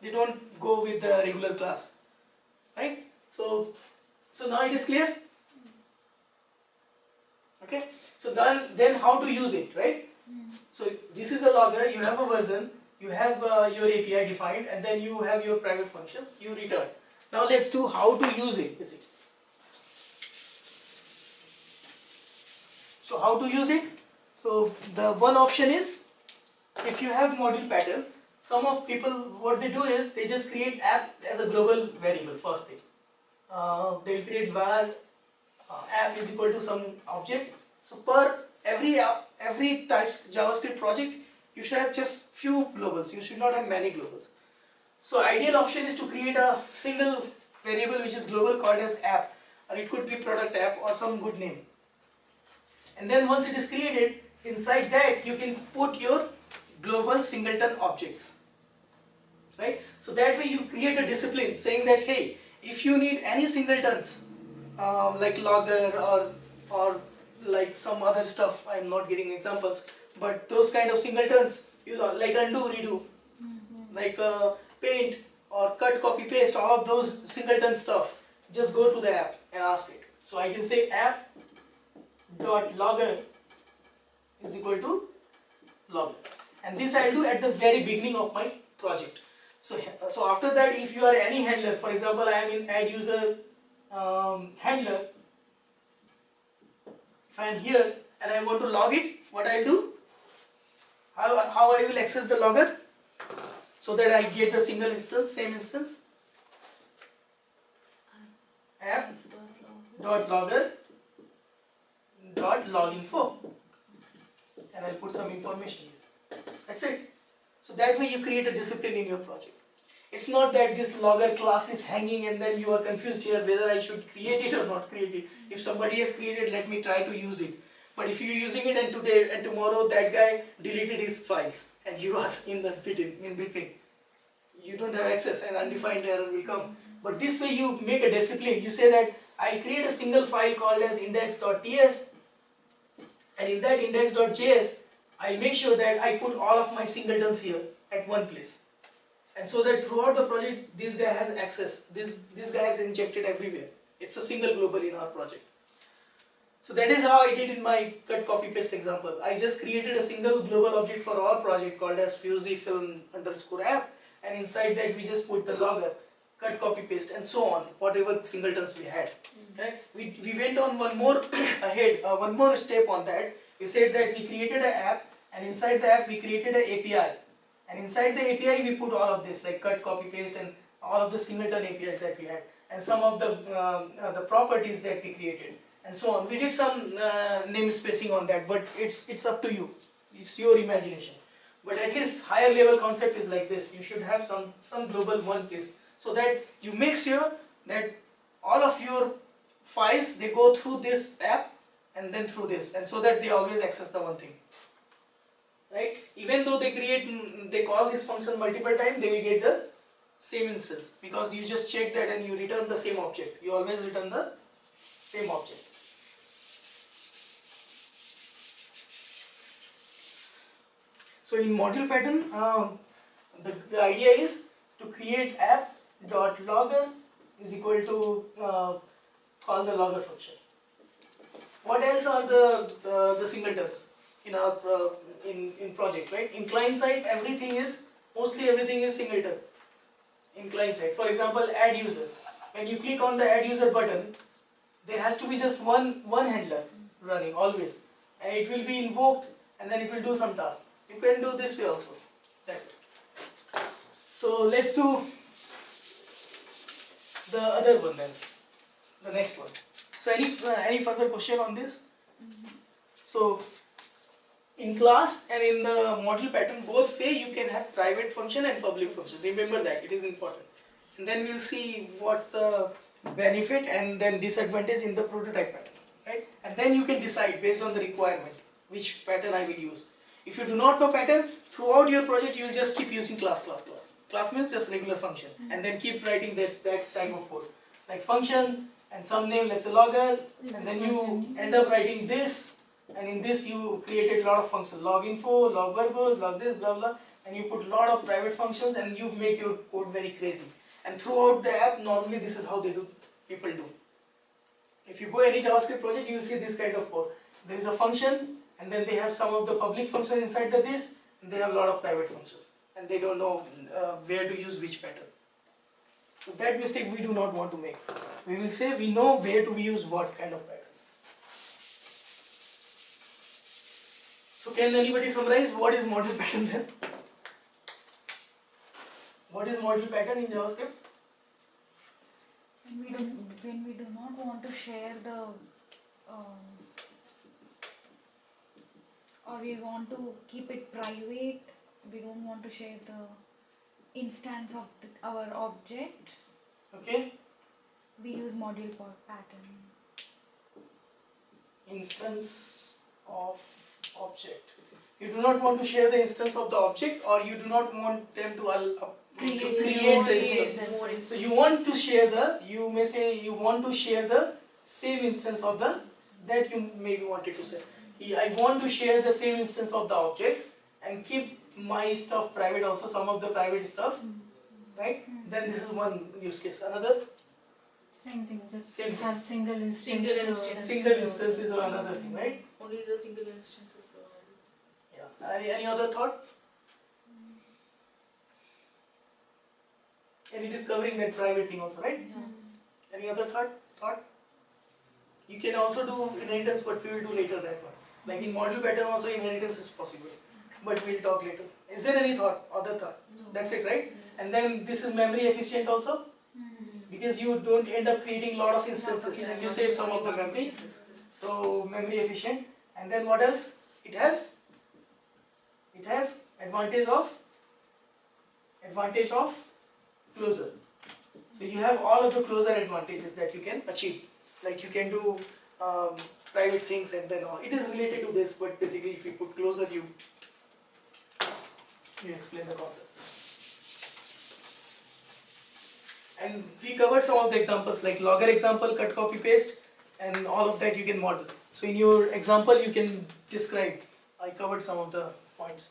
They don't go with the regular class, right? So now it is clear. Okay. So then how to use it, right? So this is a logger. You have a version. You have your API defined, and then you have your private functions. You return. Now let's do how to use it. So how to use it? So the one option is, if you have module pattern, some of people what they do is they just create app as a global variable first thing. They'll create var app is equal to some object. So per every types JavaScript project, you should have just few globals. You should not have many globals. So ideal option is to create a single variable which is global called as app, or it could be product app or some good name. And then once it is created, inside that you can put your global singleton objects, right? So that way you create a discipline saying that, hey, if you need any singletons like logger or like some other stuff, I'm not getting examples, but those kind of singletons, you know, like undo, redo, like paint or cut, copy, paste, all of those singleton stuff, just go to the app and ask it. So I can say app dot logger is equal to logger, and this I'll do at the very beginning of my project. So after that, if you are any handler, for example, I am in add user handler. If I am here and I want to log it, what I'll do? How I will access the logger so that I get the single instance, same instance. App dot logger dot loginfo, and I'll put some information here. That's it. So that way you create a discipline in your project. It's not that this logger class is hanging and then you are confused here whether I should create it or not create it. If somebody has created, let me try to use it. But if you're using it and today and tomorrow that guy deleted his files and you are in between, you don't have access and undefined error will come. But this way you make a discipline. You say that I'll create a single file called as index.ts, and in that index.js I'll make sure that I put all of my singletons here at one place. And so that throughout the project, this guy has access. This guy is injected everywhere. It's a single global in our project. So that is how I did in my cut copy paste example. I just created a single global object for our project called as fusifilm_app, and inside that we just put the logger, cut copy paste, and so on, whatever singletons we had. Right? We went on one more ahead, one more step on that. We said that we created an app, and inside the app we created an API. And inside the API we put all of this, like cut, copy, paste, and all of the singleton APIs that we had, and some of the properties that we created, and so on. We did some name spacing on that, but it's up to you. It's your imagination. But at least higher level concept is like this. You should have some global one place, so that you make sure that all of your files, they go through this app and then through this, and so that they always access the one thing. Right? Even though they call this function multiple times, they will get the same instance, because you just check that and you return the same object. You always return the same object. So in module pattern, the idea is to create app.logger is equal to call the logger function. What else are the singletons in our in project, right? In client side, mostly everything is singleton. In client side, for example, add user. When you click on the add user button, there has to be just one handler running always, and it will be invoked, and then it will do some task. You can do this way also. That way. So let's do the other one then, the next one. So any further question on this? So in class and in the module pattern, both way you can have private function and public function. Remember that, it is important. And then we'll see what's the benefit and then disadvantage in the prototype pattern, right? And then you can decide based on the requirement which pattern I will use. If you do not know pattern, throughout your project you will just keep using class. Class means just regular function, and then keep writing that type of code, like function and some name, let's say logger, and then you end up writing this, and in this you created a lot of functions, log info, log verbose, log this, blah blah. and you put a lot of private functions and you make your code very crazy. And throughout the app, normally this is how people do. If you go any JavaScript project, you will see this kind of code. There is a function, and then they have some of the public functions inside this, and they have a lot of private functions, and they don't know where to use which pattern. So that mistake we do not want to make. We will say we know where to use what kind of pattern. So can anybody summarize what is model pattern then? What is model pattern in JavaScript? When we do not want to share the or we want to keep it private, we don't want to share the instance of our object. Okay. We use module pattern. Instance of object. You do not want to share the instance of the object, or you do not want them to create the instance. So you want to share you may say you want to share the same instance of that you maybe wanted to say. I want to share the same instance of the object and keep my stuff private also, some of the private stuff, right? Then this is one use case. Another? Same thing, just Same. have single instance. Single instance is another thing, right? Only the single instances provided. Yeah. Any other thought? Any discovering that private thing also, right? Yeah. Any other thought? You can also do inheritance, but we will do later that one. Like in module pattern also inheritance is possible, but we'll talk later. Is there any other thought? No. That's it, right? And then this is memory efficient also, because you don't end up creating a lot of instances and you save some of the memory. So memory efficient. And then what else? It has advantage of closure. So you have all of the closure advantages that you can achieve. Like you can do private things and then all. It is related to this, but basically if you put closure, you explain the concept. And we covered some of the examples like logger example, cut, copy, paste, and all of that you can model. So in your example you can describe. I covered some of the points.